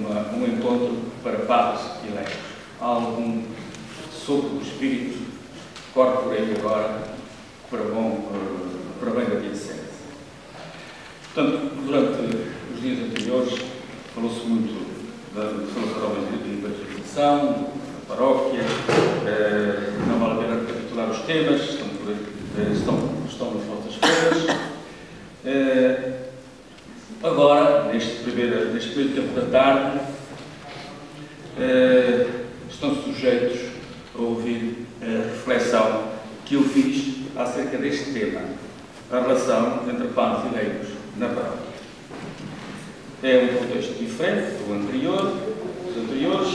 um encontro para padres e leigos. Há algum sopro do Espírito que corre por aí agora para bem da diocese. Portanto, durante os dias anteriores falou-se muito da evangelização, da paróquia, não vale a pena recapitular os temas, estão nas vossas folhas. Agora, neste primeiro tempo da tarde, estão sujeitos a ouvir a reflexão que eu fiz acerca deste tema, a relação entre padres e leigos na paróquia. É um contexto diferente dos anteriores,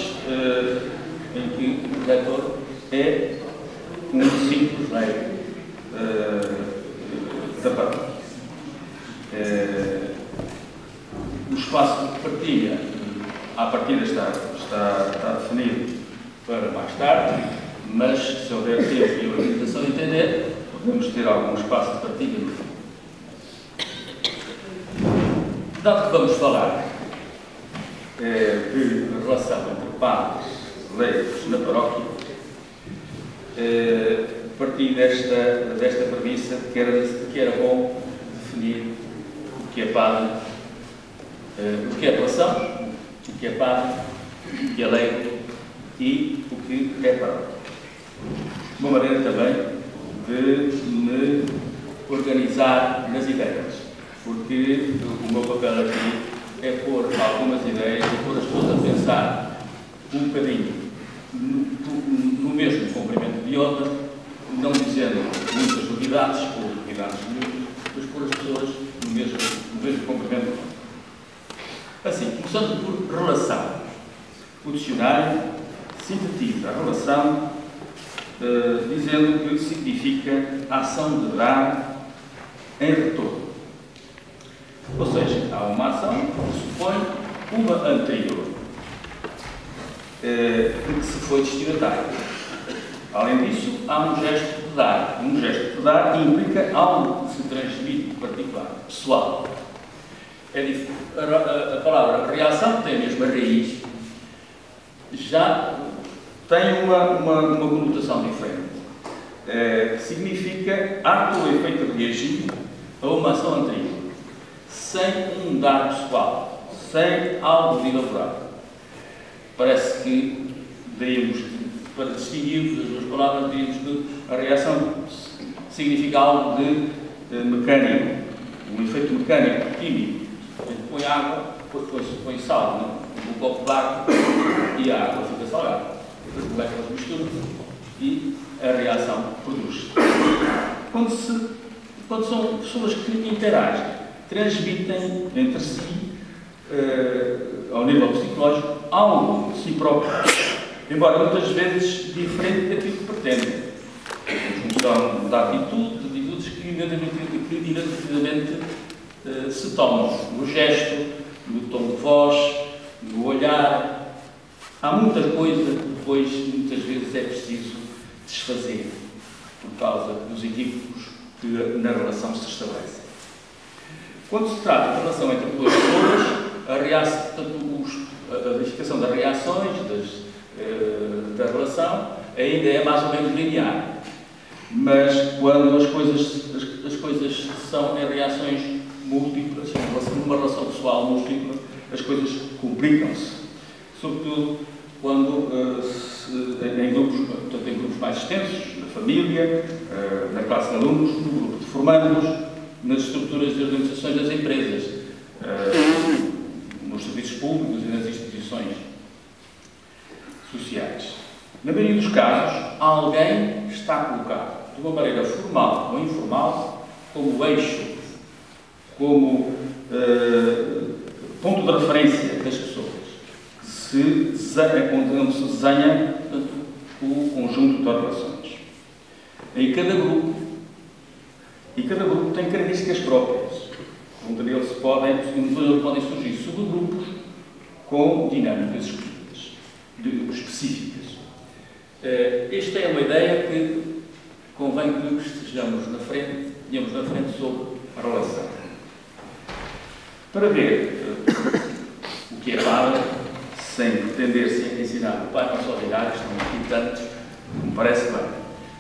em que o leitor é um simples leigo da paróquia. O espaço de partilha, à partida, está definido para mais tarde, mas se houver tempo e a organização entender, podemos ter algum espaço de partilha no fim. Dado que vamos falar de relação entre padres e leigos na paróquia, parti desta premissa que era bom definir o que é padre, o que é apelação, o que é padre, o que é leigo e o que é paróquia. Uma maneira também de me organizar nas ideias, porque o meu papel aqui é pôr algumas ideias e pôr as pessoas a pensar um bocadinho no mesmo comprimento de onda, não dizendo muitas novidades ou novidades nenhumas, mas pôr as pessoas no mesmo comprimento de onda. Assim, começando por relação. O dicionário sintetiza a relação dizendo que significa ação de dar em retorno. Ou seja, há uma ação que supõe uma anterior que se foi destinatária. Além disso, há um gesto de dar. Um gesto de dar implica algo que se transmite particular, pessoal. A palavra reação, que tem a mesma raiz, já tem uma conotação diferente. Significa ato ou efeito de reagir a uma ação anterior, sem um dado pessoal, sem algo de elaborado. Parece que para distinguirmos as duas palavras, diríamos que a reação significa algo de mecânico, um efeito mecânico, químico. A gente põe água, põe sal num copo de água e a água fica salgada. Depois moléculas misturam-se e a reação produz-se. Quando são pessoas que interagem, transmitem entre si, ao nível psicológico, algo de si próprio, embora muitas vezes diferente daquilo que pretendem. Em função da atitudes que inadvertidamente se tomam, no gesto, no tom de voz, no olhar. Há muita coisa que depois, muitas vezes, é preciso desfazer por causa dos equívocos que na relação se estabelecem. Quando se trata de relação entre duas pessoas, a verificação das reações da relação ainda é mais ou menos linear. Mas quando as coisas são em reações múltiplas, numa relação pessoal múltipla, as coisas complicam-se. Sobretudo quando em grupos mais extensos, na família, na classe de alunos, no grupo de formandos, nas estruturas de organizações das empresas, nos serviços públicos e nas instituições sociais. Na maioria dos casos, alguém está colocado de uma maneira formal ou informal como eixo, como ponto de referência das pessoas, onde se desenha, portanto, o conjunto de relações. Em cada grupo tem características próprias, onde neles podem surgir subgrupos com dinâmicas específicas. Esta é uma ideia que convém que tenhamos na frente sobre a relação. Para ver o que é padre, sem pretender se ensinar o Pai Nosso Ordinário, que estão aqui tantos, me parece bem.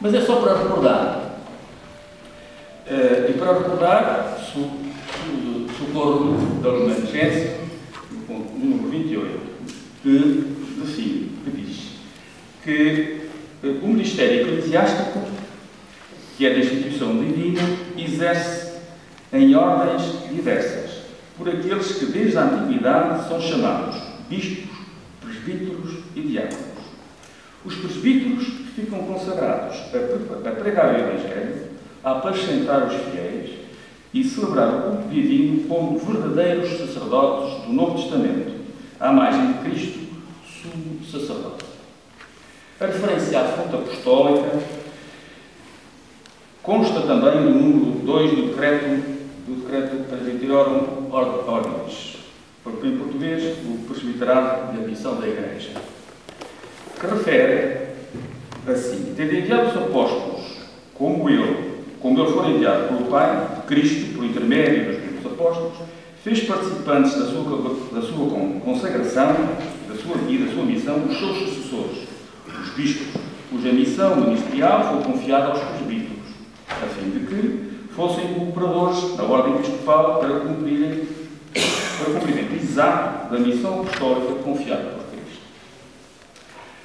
Mas é só para recordar. E para recordar, socorro da Remanescência, no ponto número 28, que define, que diz que o Ministério Eclesiástico, que é da instituição divina, exerce em ordens diversas, por aqueles que desde a antiguidade são chamados bispos, presbíteros e diáconos. Os presbíteros ficam consagrados a pregar o Evangelho, a apacentar os fiéis e celebrar o culto divino como verdadeiros sacerdotes do Novo Testamento, à imagem de Cristo, sumo sacerdote. A referência à fonte apostólica consta também no número 2 do decreto Presbyterorum Ordinis, em português, o presbiterado e a missão da Igreja, que refere assim: tendo enviado os apóstolos, como ele for enviado pelo Pai, Cristo, por intermédio dos mesmos apóstolos, fez participantes da sua consagração, da sua vida, da sua missão, os seus sucessores, os bispos, cuja missão ministerial foi confiada aos presbíteros, a fim de que fossem cooperadores na ordem episcopal para cumprimento exato da missão apostólica confiada por Cristo.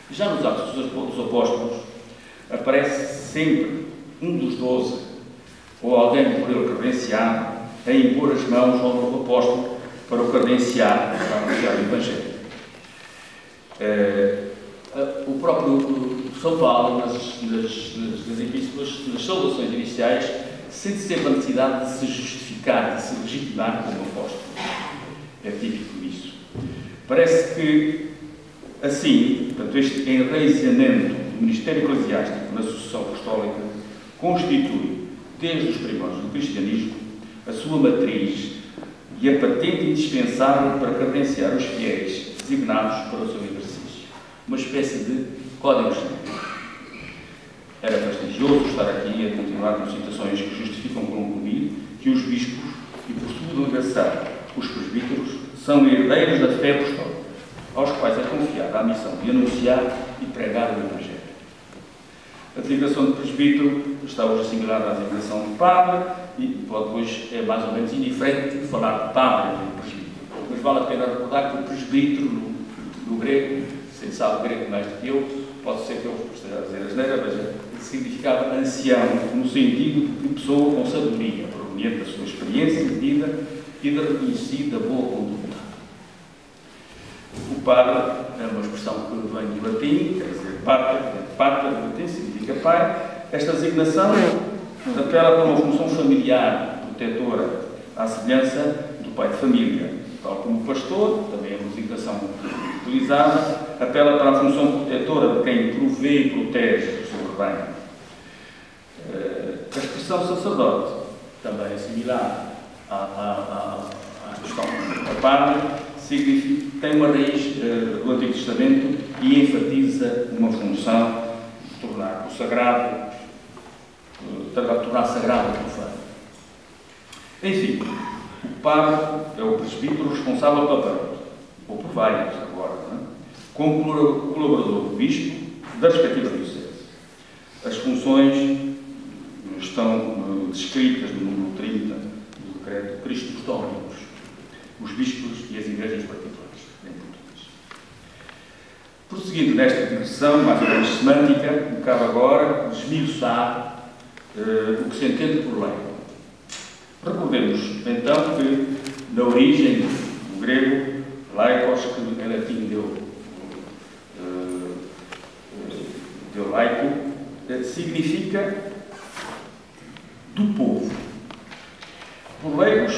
Já nos Atos dos Apóstolos aparece sempre um dos 12, ou alguém por ele credenciado, a impor as mãos ao novo apóstolo para o credenciar, para anunciar o Evangelho. O próprio São Paulo, nas epístolas, nas saudações iniciais, sente sempre a necessidade de se justificar, de se legitimar como apóstolo. É típico disso. Parece que, assim, portanto, este enraizamento do ministério eclesiástico na sucessão apostólica constitui, desde os primórdios do cristianismo, a sua matriz e a patente indispensável para credenciar os fiéis designados para o seu exercício. Uma espécie de código genético. Era prestigioso estar aqui a continuar com citações que justificam concluir que os bispos e, por sua delegação, os presbíteros, são herdeiros da fé apostólica, aos quais é confiada a missão de anunciar e pregar o Evangelho. A designação de presbítero está hoje assimilada à designação de padre e depois é mais ou menos indiferente falar de padre e de presbítero. Mas vale a pena recordar que o presbítero, no grego, se sabe grego mais do que eu, pode ser que eu esteja a dizer asneira, mas significava ancião, no sentido de pessoa com sabedoria, proveniente da sua experiência de vida e da reconhecida boa conduta. O padre é uma expressão que vem do latim, quer dizer, pater, do latim, significa pai. Esta designação apela para uma função familiar, protetora, à semelhança do pai de família. Tal como o pastor, também é uma designação utilizada, apela para a função protetora de quem provê e protege o seu rebanho. A expressão sacerdote, também similar à questão da padre, tem uma raiz do Antigo Testamento e enfatiza uma função de tornar o sagrado, tornar sagrado o profano. Enfim, o padre é o presbítero responsável ou por vários agora, não é? Como colaborador do bispo da respectiva diocese. As funções estão descritas no número 30 do decreto Christus Dominus, os bispos e as igrejas particulares, em português. Prosseguindo nesta digressão, mais ou menos semântica, me cabe agora esmiuçar o que se entende por lei. Recordemos, então, que na origem do grego, laikos, que em latim deu laico, significa do povo. Por leigos,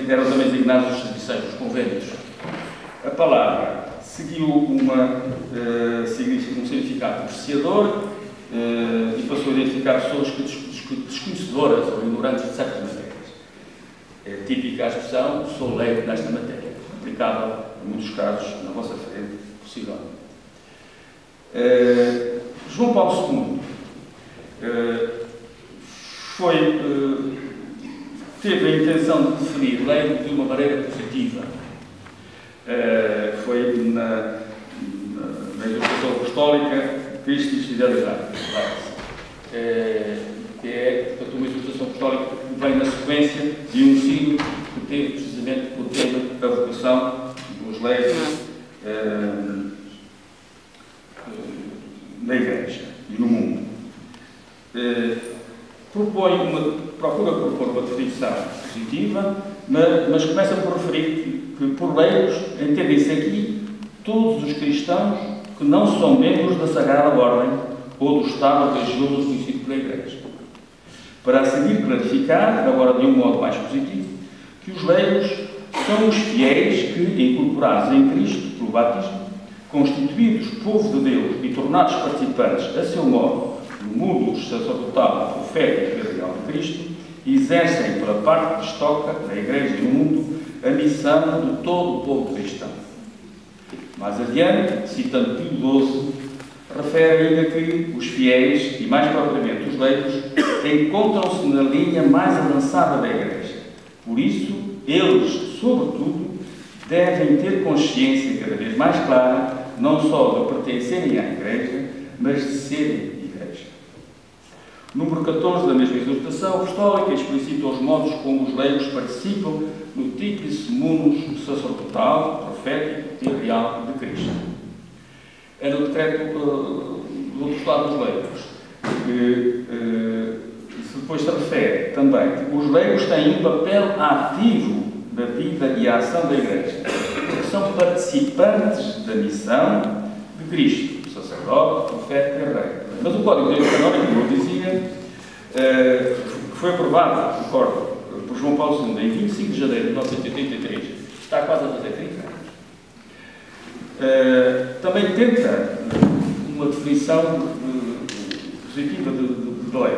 eram também designados os serviçais dos convênios. A palavra seguiu um significado apreciador e passou a identificar pessoas desconhecedoras ou ignorantes de certas matérias. É típica a expressão, sou leigo nesta matéria, aplicável em muitos casos na vossa frente, possivelmente. João Paulo II teve a intenção de definir leigo de uma maneira positiva. Foi na Apostólica Christi Fidelidade, que é, portanto, uma exortação apostólica que vem na sequência de um signo que teve precisamente o tema da vocação dos leigos na Igreja e no mundo. Procura propor uma definição positiva, mas começa por referir que, por leigos, entendem-se aqui todos os cristãos que não são membros da Sagrada Ordem ou do Estado religioso conhecido pela Igreja. Para a seguir clarificar, agora de um modo mais positivo, que os leigos são os fiéis que, incorporados em Cristo pelo batismo, constituídos povo de Deus e tornados participantes, a seu modo, no mundo sacerdotal, profético e real de Cristo, exercem, pela parte que lhes toca, na Igreja e no mundo, a missão de todo o povo cristão. Mais adiante, citando Pio XII, refere ainda que os fiéis, e mais propriamente os leigos, encontram-se na linha mais avançada da Igreja. Por isso, eles, sobretudo, devem ter consciência cada vez mais clara, não só de pertencerem à Igreja, mas de serem Igreja. Número 14 da mesma exortação apostólica explicita os modos como os leigos participam no Tríplice munus sacerdotal, profético e real de Cristo. É no decreto do apostolado dos leigos que depois se refere também que os leigos têm um papel ativo da vida e ação da Igreja, porque são participantes da missão de Cristo, sacerdote, profeta e rei. Mas o Código de Direito Canónico, como eu dizia, que foi aprovado, recordo, por João Paulo II em 25 de janeiro de 1983, está quase a fazer 30 anos, também tenta uma definição positiva de lei.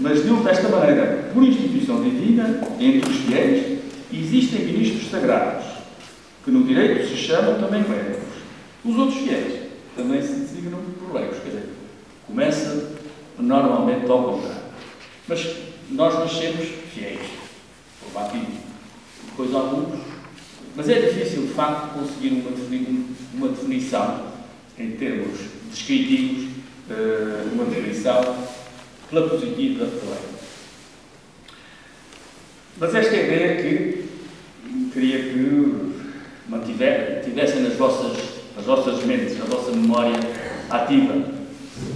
Mas deu desta maneira, por instituição divina, entre os fiéis, existem ministros sagrados, que no direito se chamam também leigos. Os outros fiéis também se designam por leigos, quer dizer, começa normalmente ao contrário. Mas nós nascemos fiéis, por batismo, depois alguns, mas é difícil de facto conseguir uma definição, em termos descritivos, uma definição pela positiva da lei. Mas esta ideia que queria que tivessem nas vossas mentes, na vossa memória ativa, ou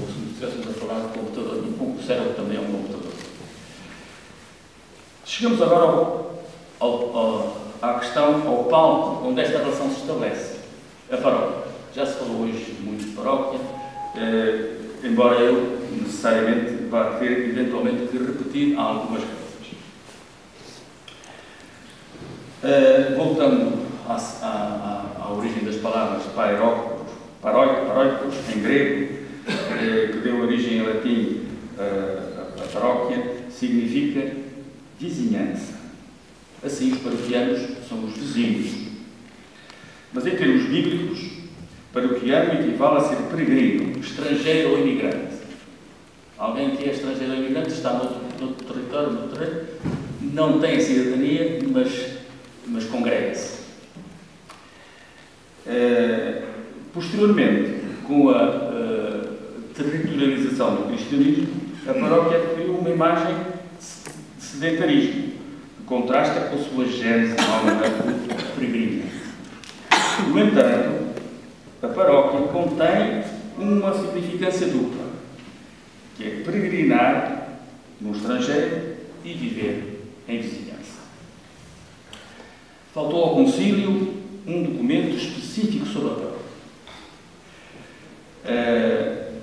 se estivéssemos a falar de computador, o cérebro também é um computador. Chegamos agora à questão, ao palco, onde esta relação se estabelece. A paróquia. Já se falou hoje muito de paróquia, embora eu necessariamente vá ter, eventualmente, que repetir algumas coisas. Voltando à origem das palavras paróquicos, em grego, que deu origem em latim a paróquia, significa vizinhança. Assim, os paroquianos são os vizinhos. Mas em termos bíblicos, paroquiano equivale a ser peregrino, estrangeiro ou imigrante. Alguém que é estrangeiro ou imigrante está no território, não tem cidadania, mas congrega-se. Posteriormente, com a territorialização do cristianismo, a paróquia adquiriu uma imagem de sedentarismo, que contrasta com a sua gênese peregrina. No entanto, a paróquia contém uma significância dupla, que é peregrinar no estrangeiro e viver em vizinhança. Faltou ao concílio um documento específico sobre a paróquia.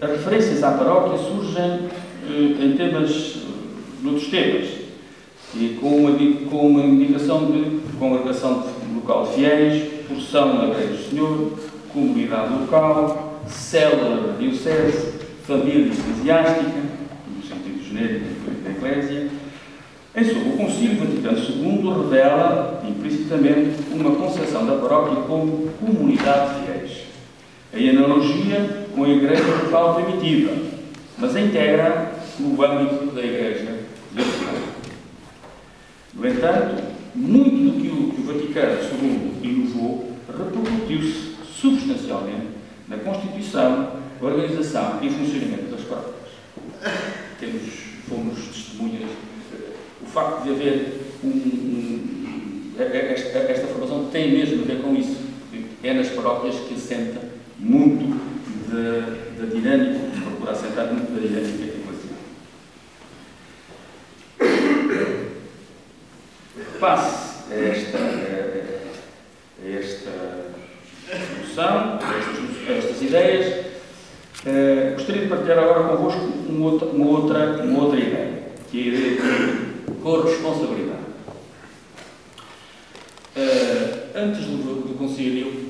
As referências à paróquia surgem noutros temas, e com uma indicação de congregação local de fiéis, porção na Igreja do Senhor, comunidade local, célula da diocese, família eclesiástica, no sentido genérico da Eclésia. Em suma, o Concílio Vaticano II revela, implicitamente, uma concepção da paróquia como comunidade de fiéis, em analogia com a Igreja local primitiva, mas integra no âmbito da Igreja Vaticana. No entanto, muito do que o Vaticano II inovou repercutiu-se substancialmente na Constituição, organização e funcionamento das próprias. Fomos testemunhas. O facto de haver esta formação tem mesmo a ver com isso. É nas paróquias que assenta muito da dinâmica, procura assentar muito da dinâmica eclesial. Passe a esta noção, a estas ideias, gostaria de partilhar agora convosco uma outra ideia, que é a ideia de corresponsabilidade. Antes do concílio,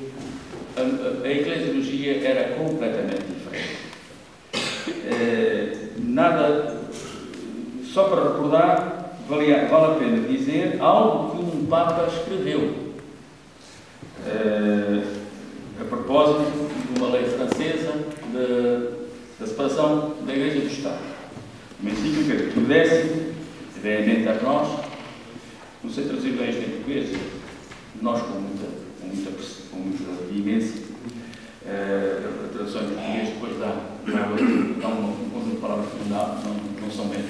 a eclesiologia era completamente diferente. Só para recordar, vale a pena dizer algo que um Papa escreveu a propósito de uma lei francesa da separação da Igreja e do Estado. Uma encíclica de Pio X, Vehemente a nós, não sei traduzir bem isto em português, nós com muita vivência, a tradução em português depois dá um conjunto de palavras que não são bem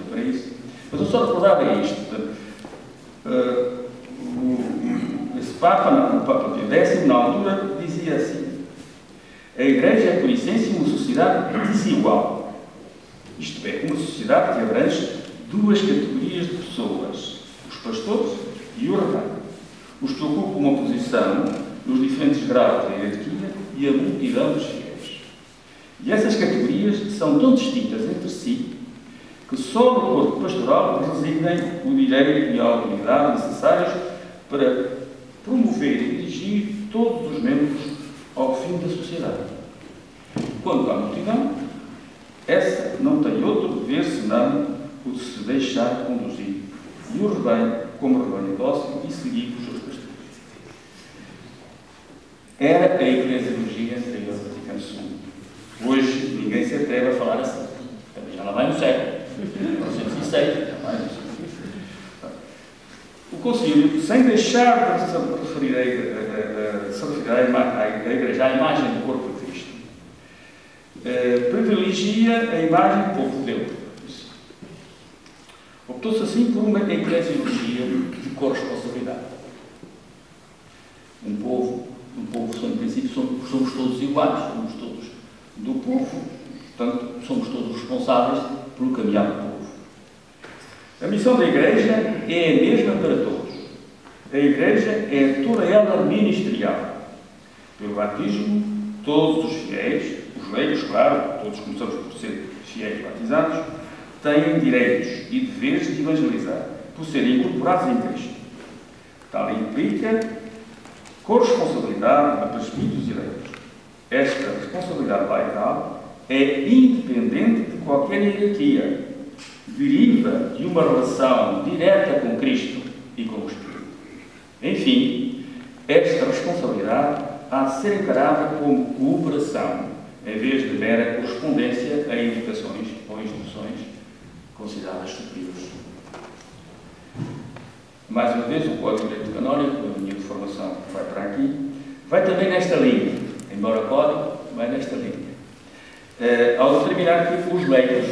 para isso. Mas eu só recordava isto. Esse Papa, o Papa Pio X, na altura, dizia assim: a Igreja é, por essência, uma sociedade desigual. Isto é, uma sociedade que abrange duas categorias de pessoas, os pastores e o rebanho, os que ocupam uma posição nos diferentes graus da hierarquia e a multidão dos fiéis. E essas categorias são tão distintas entre si que só no corpo pastoral residem o direito e a autoridade necessários para promover e dirigir todos os membros ao fim da sociedade. Quanto à multidão, essa não tem outro dever senão o de se deixar conduzir, e o rebanho, como rebanho dócil, e seguir os seus pastores. Era a eclesiologia anterior ao Vaticano II. Hoje ninguém se atreve a falar assim. Também já lá vai no século. 1906, já vai no século. O Concílio, sem deixar de se referir à Igreja, à imagem do corpo de Cristo, privilegia a imagem do povo de Deus. Optou-se assim por uma eclesiologia de corresponsabilidade. Um povo, em princípio, somos todos iguais, somos todos do povo, portanto, somos todos responsáveis pelo caminhar do povo. A missão da Igreja é a mesma para todos. A Igreja é toda ela ministerial. Pelo batismo, todos os fiéis, os leigos, claro, todos começamos por ser fiéis batizados, têm direitos e deveres de evangelizar, por serem incorporados em Cristo. Tal implica corresponsabilidade de presbíteros e leigos. Esta responsabilidade laical é independente de qualquer hierarquia, deriva de uma relação direta com Cristo e com o Espírito. Enfim, esta responsabilidade há de ser encarada como cooperação, em vez de mera correspondência a indicações ou instruções consideradas superiores. Mais uma vez, o Código de Direito Canónico, a minha formação vai para aqui, vai também nesta linha, embora o Código vai nesta linha. Ao determinar que os leigos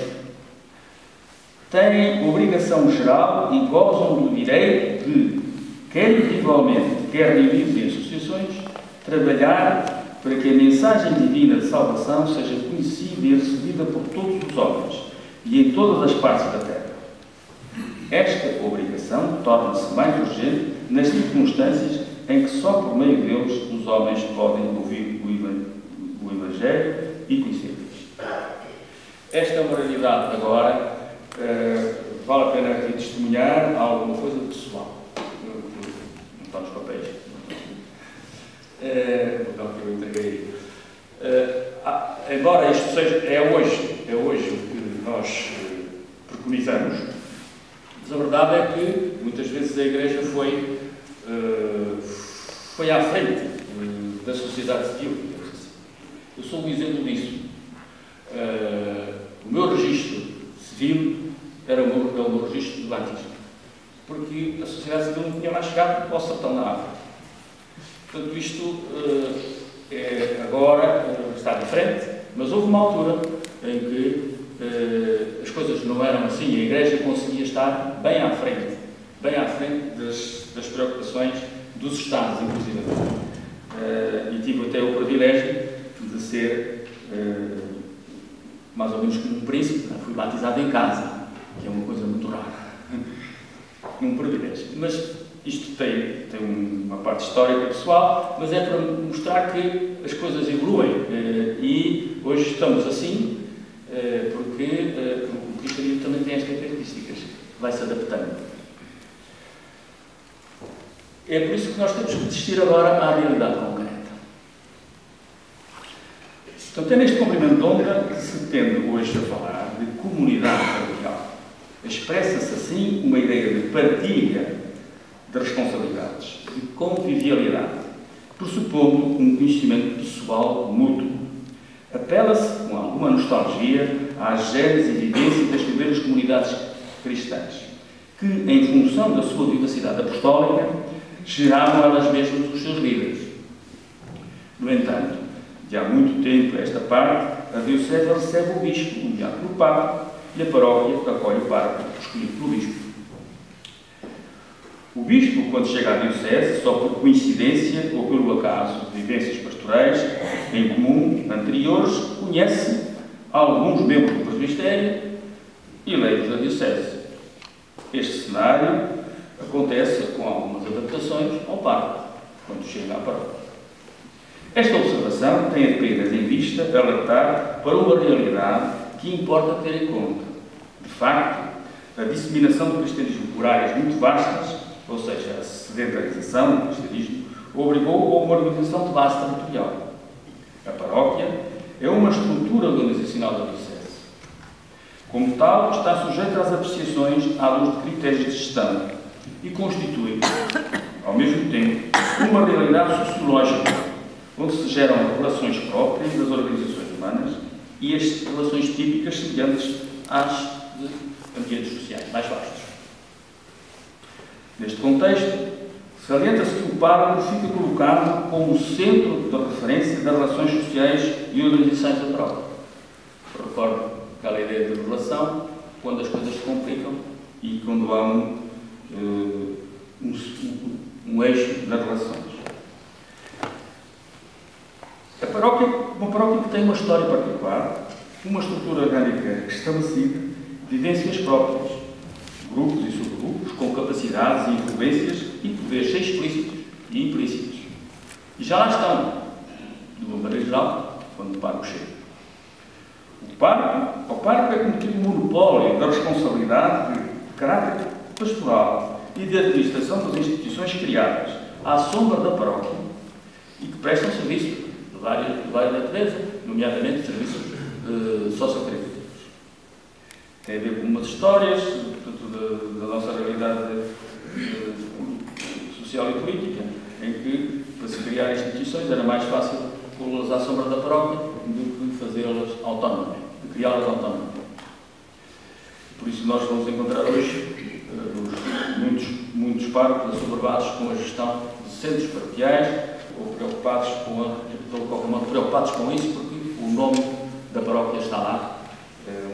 têm obrigação geral e gozam do direito de, quer individualmente, quer reunidos em associações, trabalhar para que a mensagem divina de salvação seja conhecida e recebida por todos os homens e em todas as partes da terra. Esta obrigação torna-se mais urgente nas circunstâncias em que só por meio deles os homens podem ouvir o Evangelho e conhecer Cristo. Esta é uma realidade agora. Vale a pena aqui testemunhar alguma coisa pessoal. Não está nos papéis. Não que eu entreguei. Embora isto seja, é hoje o que nós preconizamos, mas a verdade é que muitas vezes a Igreja foi à frente da sociedade civil, digamos assim. Eu sou um exemplo disso. O meu registro civil era o meu registro de batismo, porque a sociedade civil não tinha mais chegado ao sertão da África. Portanto, isto agora está diferente, mas houve uma altura em que as coisas não eram assim e a Igreja conseguia estar bem à frente das preocupações dos Estados, inclusive. E tive até o privilégio de ser mais ou menos como um príncipe. Fui batizado em casa, que é uma coisa muito rara. Um privilégio. Mas isto tem uma parte histórica pessoal, mas é para mostrar que as coisas evoluem. E hoje estamos assim, porque o cristianismo também tem estas características, vai-se adaptando. É por isso que nós temos que desistir agora à realidade concreta. Portanto, é neste comprimento de onda que se tende hoje a falar de comunidade paroquial. Expressa-se assim uma ideia de partilha de responsabilidades, de convivialidade, pressupondo um conhecimento pessoal mútuo. Apela-se, com alguma nostalgia, às gênese e vivência das primeiras comunidades cristãs, que, em função da sua vivacidade apostólica, geravam elas mesmas os seus líderes. No entanto, de há muito tempo a esta parte, a Diocese recebe o Bispo, nomeado pelo Papa, e a paróquia acolhe o Papa, escolhido pelo Bispo. O Bispo, quando chega à Diocese, só por coincidência ou pelo acaso de vivências pastorais em comum anteriores, conhece alguns membros do presbitério e leigos da Diocese. Este cenário acontece com algumas adaptações ao Papa, quando chega à paróquia. Esta observação tem apenas em vista alertar para uma realidade que importa ter em conta. De facto, a disseminação do cristianismo por áreas muito vastas, ou seja, a sedentarização do cristianismo, obrigou a uma organização de base territorial. A paróquia é uma estrutura organizacional da Diocese. Como tal, está sujeita às apreciações à luz de critérios de gestão e constitui, ao mesmo tempo, uma realidade sociológica, onde se geram relações próprias das organizações humanas e as relações típicas semelhantes às de ambientes sociais mais vastos. Neste contexto, salienta-se que o pároco fica colocado como centro de referência das relações sociais e organizações da paróquia. Recordo aquela ideia de relação, quando as coisas se complicam e quando há um eixo nas relações. A paróquia, uma paróquia que tem uma história particular, uma estrutura orgânica estabelecida, vivências próprias, grupos e subgrupos com capacidades e influências e poderes explícitos e implícitos. E já lá estão, de uma maneira geral, quando o pároco chega. Ao pároco é cometido um monopólio da responsabilidade de caráter pastoral e de administração das instituições criadas à sombra da paróquia e que prestam serviço de várias naturezas, nomeadamente serviços socioterapêuticos. Tem a ver com umas histórias, portanto, da nossa realidade social e política, em que, para se criar instituições, era mais fácil pô-las à sombra da paróquia do que fazê-las autónomas, de criá-las autónomas. Por isso nós vamos encontrar hoje muitos párocos assoberbados com a gestão de centros paroquiais, ou preocupados com isso, porque o nome da paróquia está lá,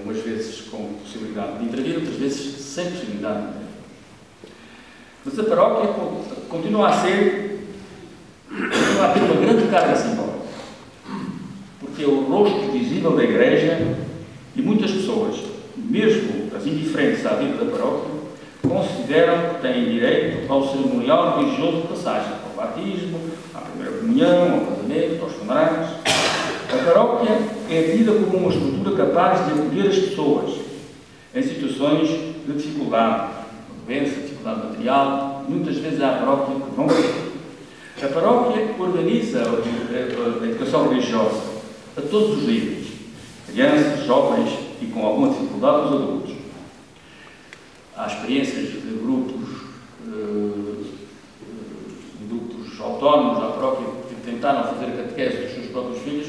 umas vezes com possibilidade de intervir, outras vezes sem possibilidade de intervir. Mas a paróquia continua a ter uma grande carga simbólica, porque é o rosto visível da Igreja e muitas pessoas, mesmo as indiferentes à vida da paróquia, consideram que têm direito ao cerimonial religioso de passagem, ao batismo, à primeira comunhão, ao casamento, aos funerais. A paróquia é vista como uma estrutura capaz de acolher as pessoas em situações de dificuldade, doença, dificuldade material, muitas vezes é a paróquia que vão ver. A paróquia organiza a educação religiosa a todos os níveis, crianças, jovens e com alguma dificuldade os adultos. Há experiências de grupos autónomos à paróquia que tentaram fazer a catequese dos seus próprios filhos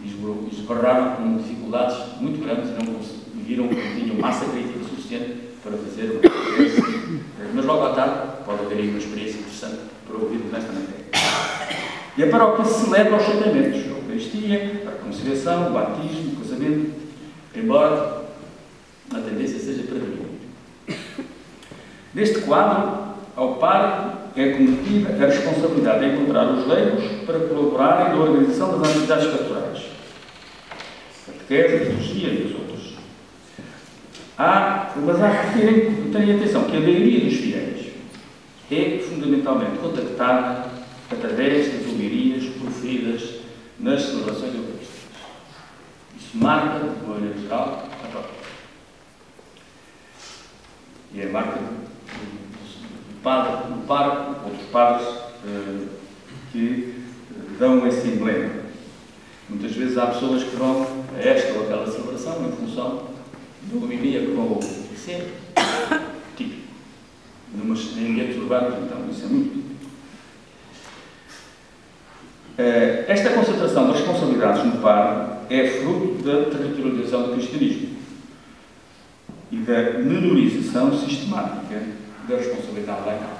e esbarraram com dificuldades muito grandes e não viram que não tinham massa crítica suficiente para fazer uma catequese. Mas logo à tarde pode haver aí uma experiência interessante para ouvir nesta matéria. E a paróquia celebra os sacramentos, a Eucaristia, a reconciliação, o batismo, o casamento, embora a tendência seja para mim. Neste quadro, ao pároco é cometida a responsabilidade de encontrar os leigos para colaborarem na organização das atividades pastorais, catequese, liturgia e os outros. Mas há que terem atenção que a maioria dos fiéis é fundamentalmente contactada através das homilias proferidas nas celebrações eucarísticas. Isso marca, de maneira geral, a paróquia. E é a marca do padre, outros padres que dão esse emblema. Muitas vezes há pessoas que vão a esta ou aquela celebração em função da homilia que vão ouvir. Isso é típico. Em ambientes urbanos, então, isso é muito típico. Esta concentração das responsabilidades no padre é fruto da territorialização do cristianismo e da menorização sistemática da responsabilidade laical.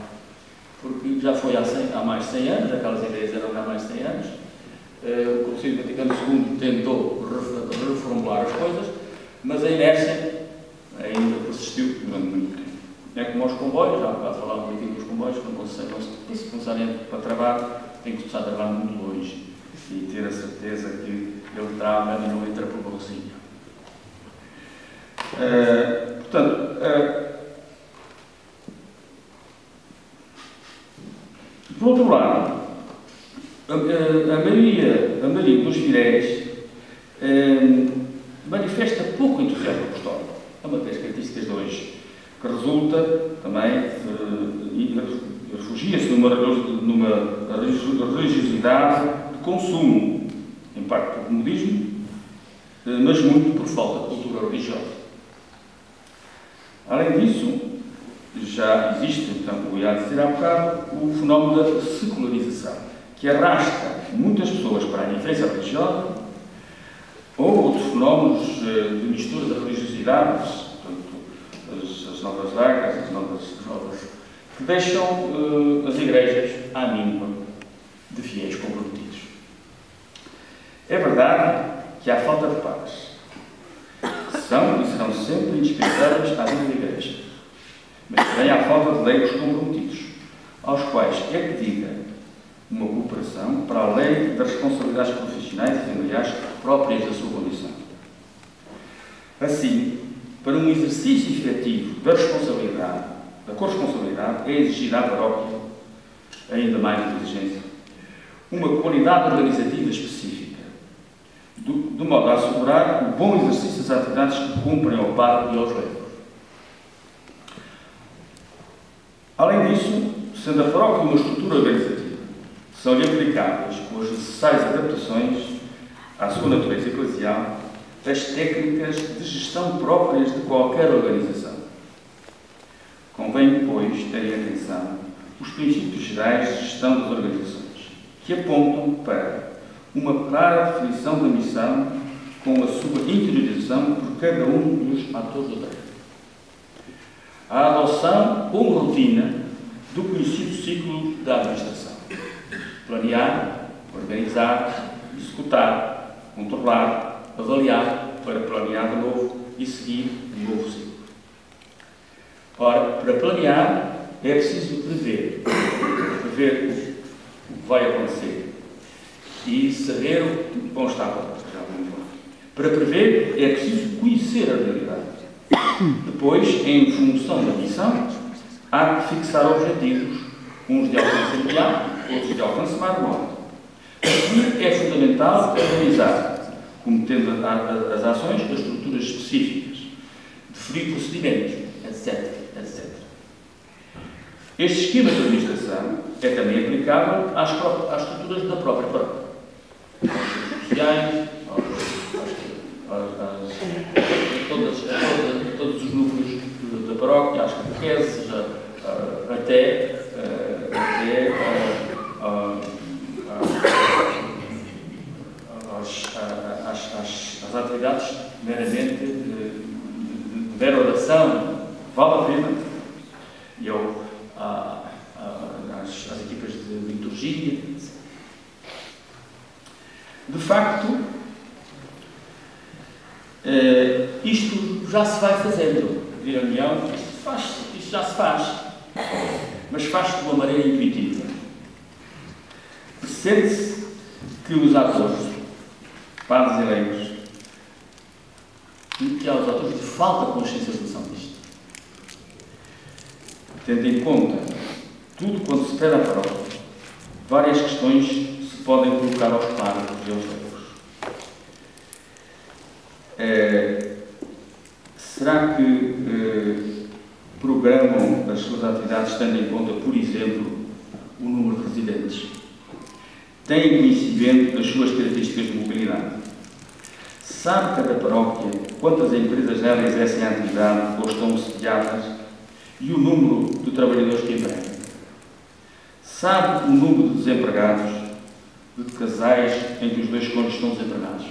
Porque já foi há mais de 100 anos, aquelas ideias eram há mais de 100 anos, o Concílio Vaticano II tentou reformular as coisas, mas a inércia ainda persistiu durante muito tempo. É como aos comboios, já há bocado falava um pouquinho dos comboios, se começarem para travar, tem que começar a travar muito longe e ter a certeza que ele trava e não entra por bolsinho. Portanto, por outro lado, a maioria dos fiéis manifesta pouco entusiasmo apostólico. É uma das características de hoje, que resulta também, refugia-se numa religiosidade de consumo, em parte por comodismo, mas muito por falta de cultura religiosa. Além disso, já existe, então, como eu ia dizer há bocado, o fenómeno da secularização, que arrasta muitas pessoas para a indiferença religiosa, ou outros fenómenos de mistura de religiosidades, portanto, as novas vagas, as novas, que deixam as igrejas à mínima de fiéis comprometidos. É verdade que há falta de padres. São e serão sempre indispensáveis à vida da igreja. Mas também há falta de leigos comprometidos, aos quais é pedida uma cooperação para além das responsabilidades profissionais e familiares próprias da sua condição. Assim, para um exercício efetivo da responsabilidade, da corresponsabilidade, é exigida à paróquia, ainda mais inteligência, uma qualidade organizativa específica, de modo a assegurar o bom exercício das atividades que cumprem ao padre e aos leigos. Além disso, sendo a paróquia uma estrutura organizativa, são-lhe aplicáveis, com as necessárias adaptações à sua natureza eclesial, as técnicas de gestão próprias de qualquer organização. Convém, pois, terem atenção os princípios gerais de gestão das organizações, que apontam para uma clara definição da missão com a sua interiorização por cada um dos atores da tarefa. A adoção como rotina do conhecido ciclo da administração. Planear, organizar, executar, controlar, avaliar, para planear de novo e seguir um novo ciclo. Ora, para planear é preciso prever o que vai acontecer e saber o que bom está a acontecer. Para prever é preciso conhecer a realidade. Depois, em função da missão, há que fixar objetivos, uns de alcance imediato, outros de alcance mais remoto. Aqui é fundamental organizar, cometendo as ações, as estruturas específicas, definir procedimentos, etc. Este esquema de administração é também aplicável às estruturas da própria paróquia, aos serviços sociais, todos os núcleos da paróquia, às catequeses, até às atividades meramente de mera oração, vale a pena, e às equipas de liturgia, etc. De facto, isto já se vai fazendo. Dirão, isto já se faz, mas faz-se de uma maneira intuitiva. Percebe-se que os atores, padres e leigos, que aos atores lhe falta consciencialização disto. Tendo em conta tudo quanto se pede à paróquia, várias questões se podem colocar aos padres e aos leigos. Será que programam as suas atividades tendo em conta, por exemplo, o número de residentes? Têm conhecimento das suas características de mobilidade? Sabe cada paróquia quantas empresas já exercem a atividade ou estão sediadas e o número de trabalhadores que empregam? Sabe o número de desempregados, de casais em que os dois cônjuges estão desempregados?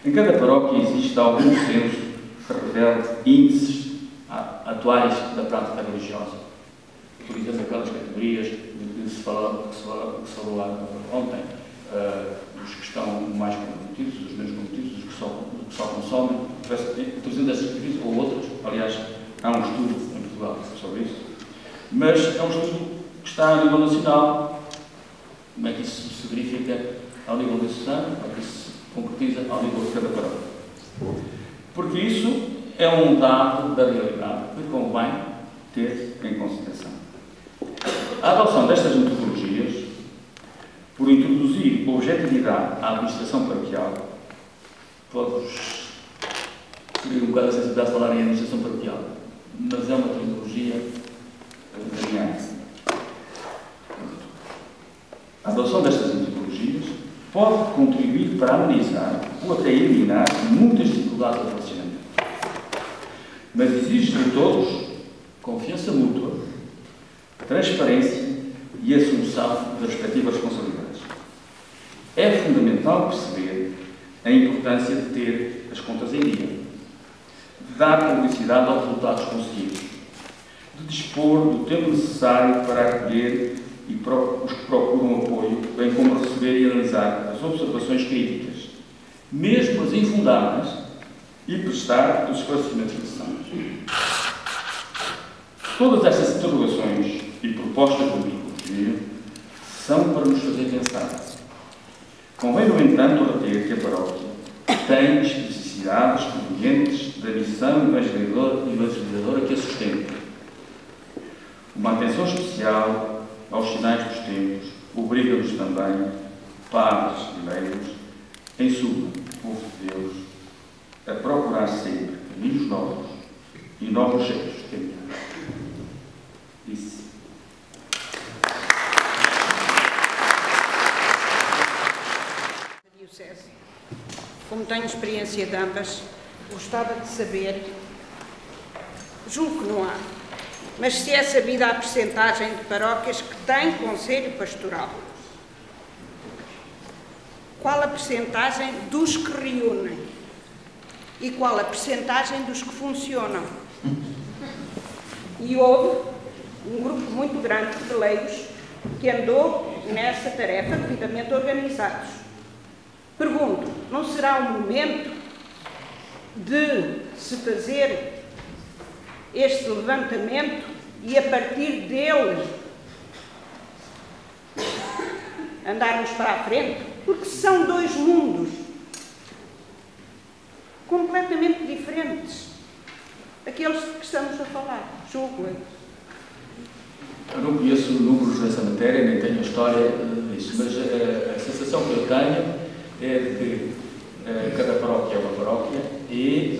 Em cada paróquia existe algum censo que revele índices atuais da prática religiosa. Por exemplo, aquelas categorias que se falou ontem, os que estão mais comprometidos, os menos comprometidos, os que só consomem, trazendo essas categorias ou outras. Aliás, há um estudo em Portugal sobre isso, mas é um estudo que está a nível nacional. Como é que isso se verifica ao nível da Associação, como é que isso se concretiza ao nível de cada paróquia? Porque isso é um dado da realidade que convém ter em consideração. A adoção destas metodologias, por introduzir objetividade à administração paroquial, pode-vos seria um bocado a sensibilidade de falar em administração paroquial, mas é uma tecnologia variante. A adoção destas metodologias pode contribuir para amenizar ou até eliminar muitas dificuldades de relacionamento. Mas exige de todos confiança mútua, transparência e assunção das respectivas responsabilidades. É fundamental perceber a importância de ter as contas em dia, de dar publicidade aos resultados conseguidos, de dispor do tempo necessário para acolher e os que procuram apoio, bem como receber e analisar as observações críticas, mesmo as infundadas, e prestar os esclarecimentos necessários. Todas estas interrogações e propostas de metodologia são para nos fazer pensar. Convém, no entanto, reter que a paróquia tem especificidades provenientes da missão evangelizadora que a sustenta. Uma atenção especial aos sinais dos tempos obriga-nos também, padres e leigos, em suma, povo de Deus, a procurar sempre caminhos novos e novos jeitos de caminhar. Disse. Como tenho experiência de ambas, gostava de saber, julgo que não há, mas se é sabida a percentagem de paróquias que têm conselho pastoral. Qual a percentagem dos que reúnem? E qual a percentagem dos que funcionam? E houve um grupo muito grande de leigos que andou nessa tarefa devidamente organizados. Pergunto, não será o momento de se fazer este levantamento e a partir dele andarmos para a frente? Porque são dois mundos completamente diferentes daqueles que estamos a falar, julgo eu. Eu não conheço números nessa matéria, nem tenho a história disso, mas a sensação que eu tenho é de que cada paróquia é uma paróquia e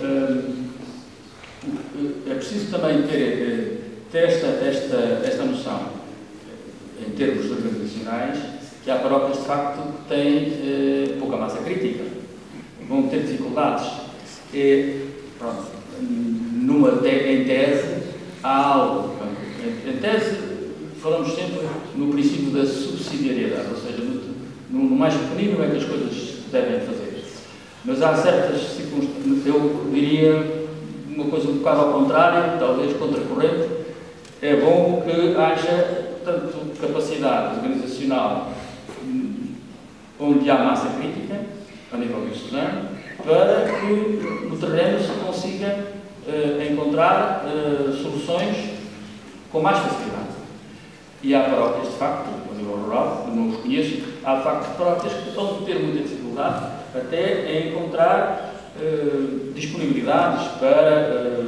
é preciso também ter esta noção, em termos organizacionais, que há paróquias de facto que têm pouca massa crítica, vão ter dificuldades. Pronto, em tese, há algo. Em tese, falamos sempre no princípio da subsidiariedade, ou seja, no mais pequenino é que as coisas se devem fazer. Mas há certas circunstâncias, eu diria uma coisa um bocado ao contrário, talvez contracorrente. É bom que haja tanto capacidade organizacional onde há massa crítica, a nível diocesano, para que no terreno se consiga encontrar soluções com mais facilidade. E há paróquias, de facto, a nível rural, eu não os conheço, há de facto paróquias que estão a ter muita dificuldade até em encontrar disponibilidades para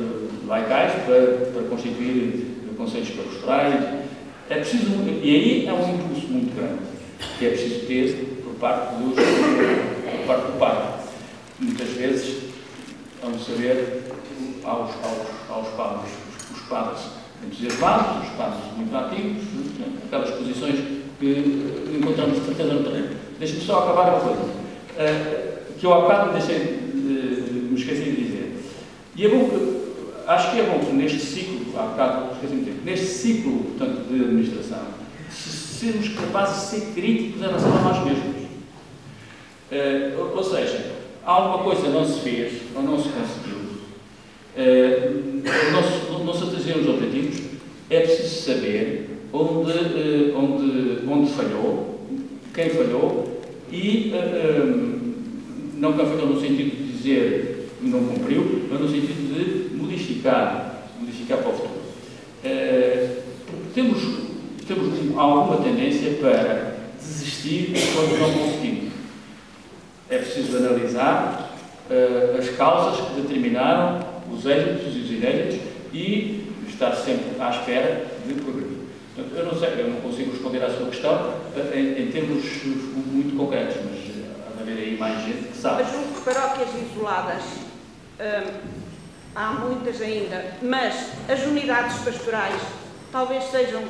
laicais, para constituir conselhos pastorais. É preciso, e aí é um impulso muito grande, que é preciso ter por parte do padre. Muitas vezes, vamos saber, aos padres, os padres entusiasmados, os padres muito ativos, aquelas posições que encontramos de certeza no terreno. Deixe-me só acabar uma coisa, que eu há bocado me esqueci de dizer. E é bom que, acho que é bom que neste ciclo, há bocado esqueci de dizer, neste ciclo, portanto, de administração, sermos capazes de ser críticos em relação a nós mesmos. Ou seja, alguma coisa não se fez, ou não se conseguiu, não se atingiram os objetivos, é preciso saber onde falhou, quem falhou, e não quem falhou no sentido de dizer que não cumpriu, mas no sentido de modificar para o futuro. Porque temos alguma tendência para desistir quando não conseguimos. É preciso analisar as causas que determinaram os êxitos e os inêxitos e estar sempre à espera de progredir. Portanto, eu não consigo responder à sua questão em termos muito concretos, mas há de haver aí mais gente que sabe. Mas junto de paróquias isoladas, há muitas ainda, mas as unidades pastorais talvez sejam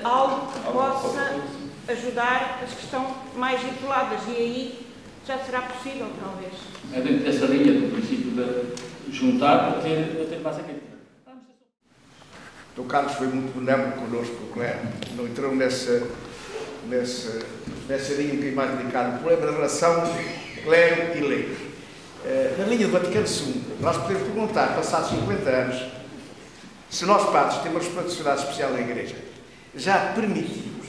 algo que possa ajudar as que estão mais isoladas, e aí já será possível, talvez. É dentro dessa linha do princípio de juntar para ter massa crítica. O Carlos foi muito benévolo connosco, não entrou nessa linha um bocadinho mais delicada. O problema da relação clero e leigos. Na linha do Vaticano II, nós podemos perguntar, passados 50 anos, se nós padres temos uma responsabilidade especial na Igreja, já permitimos,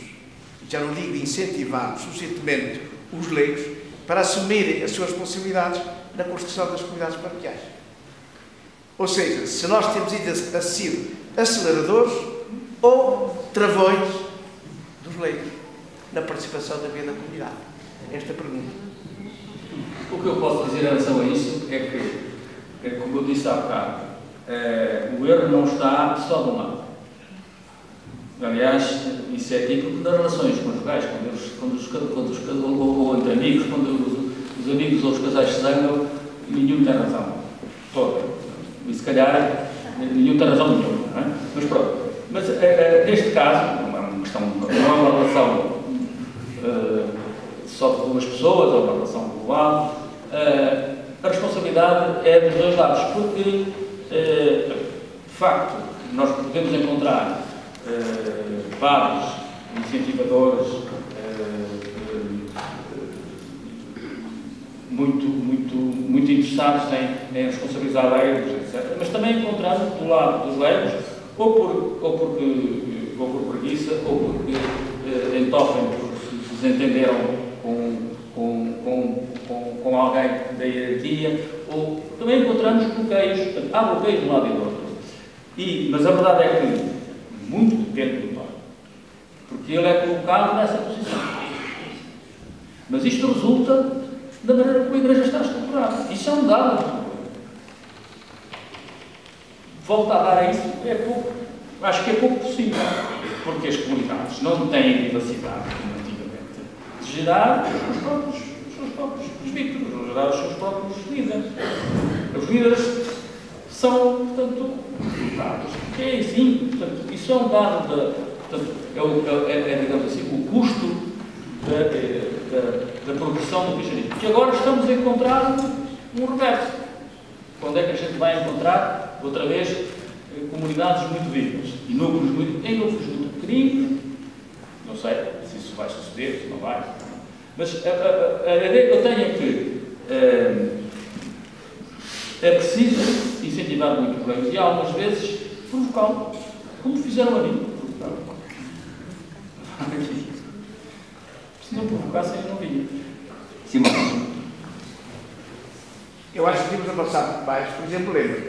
já não digo incentivamos suficientemente os leigos para assumirem as suas responsabilidades na construção das comunidades paroquiais. Ou seja, se nós temos ido a ser aceleradores ou travões dos leigos na participação da vida da comunidade. Esta pergunta. O que eu posso dizer em relação a isso é que, como eu disse há bocado, o erro não está só de um lado. Aliás, isso é típico das relações conjugais, ou entre amigos, quando os amigos ou os casais se zangam, nenhum tem razão. Toda. E se calhar, nenhum tem razão nenhuma. Não é? Mas pronto. Mas neste caso, não é uma questão, não é uma relação só de duas pessoas, ou uma relação global. A responsabilidade é dos dois lados, porque, de facto, nós podemos encontrar padres, incentivadores, muito interessados em responsabilizar leigos, etc. Mas também encontramos do lado dos leigos, ou por preguiça, ou porque entopem, porque se desentenderam com alguém da hierarquia, ou também encontramos bloqueios. Portanto, há bloqueios de um lado e do outro. Mas a verdade é que muito depende do padre, porque ele é colocado nessa posição. Mas isto resulta da maneira como a Igreja está estruturada. Isso é um dado. Volta a dar a isso, acho que é pouco possível, porque as comunidades não têm capacidade, como antigamente, de gerar os seus próprios presbíteros, de gerar os seus próprios líderes. Os líderes são, portanto, dados. Que é assim, portanto, isso é um dado, digamos assim, o custo da progressão do cristianismo. Que agora estamos a encontrar um reverso. Quando é que a gente vai encontrar, outra vez, comunidades muito vivas e núcleos muito pequeninos? Não sei se isso vai suceder, se não vai. Mas a ideia que eu tenho é que é preciso incentivar muito os leigos e algumas vezes provocá-los, como fizeram a mim. Se não provocassem, eu não vinha. Simão. Eu acho que devíamos avançar muito mais. Por exemplo, lembro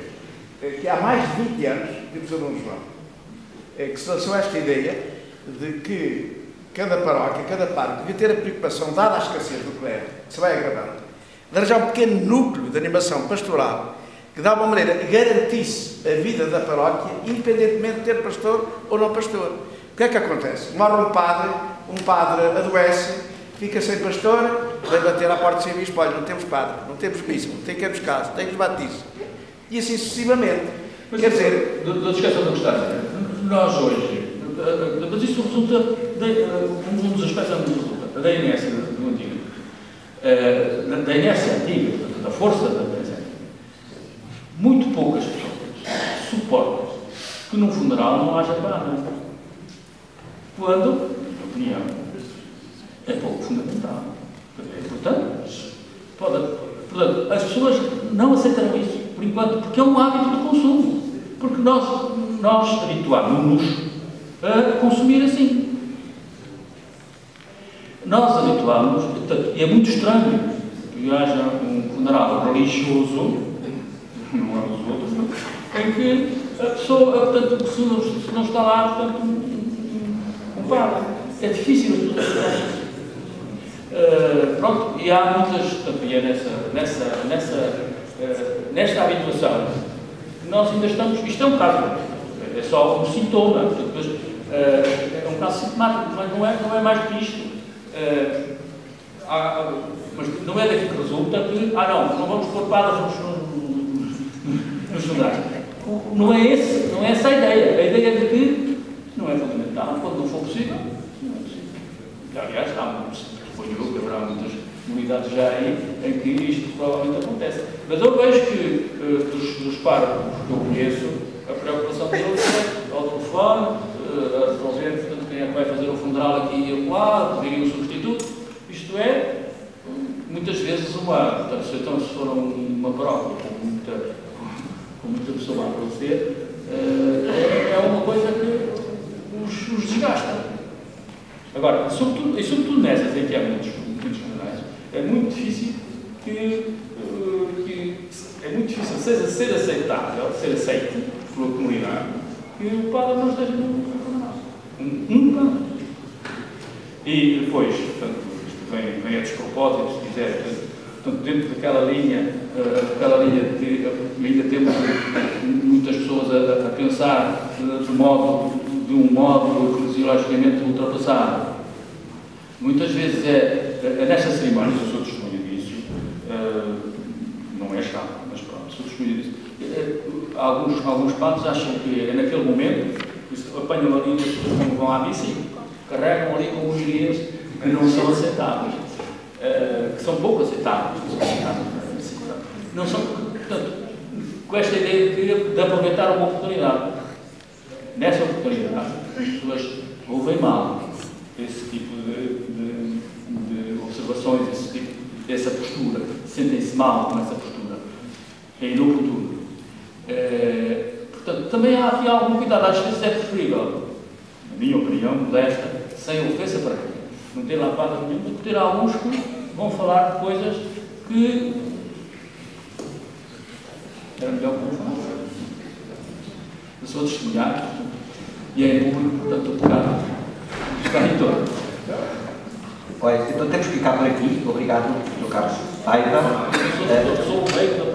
que há mais de 20 anos, temos a Dom João, que se lançou esta ideia de que cada paróquia, cada parque, devia ter a preocupação, dada a escassez do clero, que se vai agravando, de arranjar um pequeno núcleo de animação pastoral que, de alguma maneira, garantisse a vida da paróquia, independentemente de ter pastor ou não pastor. O que é que acontece? Morre um padre adoece, fica sem pastor, vai bater à porta sem bispo, olha, não temos padre, não temos bispo, não temos casa, não temos batismo. E assim sucessivamente. Mas, quer dizer... Não esqueçam do que está a dizer. Nós hoje, mas isso resulta, um dos aspectos é muito resulta, da inércia do antigo, da inércia antiga, da força da presente. Muito poucas pessoas suportam que num funeral não haja padre. Quando, na minha opinião, é pouco fundamental. É importante. Portanto, as pessoas não aceitarão isso, por enquanto, porque é um hábito de consumo. Porque nós habituámos-nos a consumir assim. Nós habituámos, portanto, e é muito estranho que haja um funeral religioso, não é os outros, em que a pessoa, portanto, se não está lá, portanto, um padre. É difícil as pessoas aceitarem isso. Pronto, e há muitas, portanto, e é nesta habituação, nós ainda estamos, isto é um caso, é só um sintoma, portanto, depois, é um caso sintomático, mas não é mais que isto. Mas não é daqui que resulta que, não vamos pôr padres nos funerais. Não é essa a ideia. A ideia é de que não é fundamental, quando não for possível, não é possível. Aliás, suponho que haverá muitas comunidades já aí em que isto provavelmente acontece. Mas eu vejo que dos párocos que eu conheço, a preocupação deles é ao telefone, a resolver, portanto, quem é que vai fazer o funeral aqui e acolá, pedirem um substituto. Isto é, muitas vezes, portanto, se for uma paróquia com muita pessoa a falecer, é uma coisa que os desgasta. Agora, sobretudo nessas em que há muitos funerais, é muito difícil ser aceitável, ser aceito pela comunidade, que o padre não esteja no funeral. Nunca. E depois, portanto, isto vem a despropósito, se quiser, portanto, dentro daquela linha de ainda temos muitas pessoas a pensar de um modo eclesiologicamente ultrapassado. Muitas vezes é nestas cerimónias, eu sou testemunha disso, não é chato, mas pronto, sou testemunha disso. Alguns padres acham que é naquele momento, apanham ali as pessoas quando vão à missa e carregam ali com homilias que não são aceitáveis, que são pouco aceitáveis, não são, portanto, com esta ideia de aproveitar uma oportunidade. Nessa oportunidade, as pessoas ouvem mal esse tipo de observações, dessa postura, sentem-se mal com essa postura, é inoportuno. Portanto, também há aqui algum cuidado, às vezes é preferível, na minha opinião, modesta, sem ofensa para quem, não ter lá padre nenhum, mas ter alguns que vão falar de coisas que era melhor que não falar. Eu sou testemunhado e é em público, portanto, o pecado está em torno. Olha, então temos que ficar por aqui. Obrigado, Dr. Carlos Paiva. Eu sou o rei da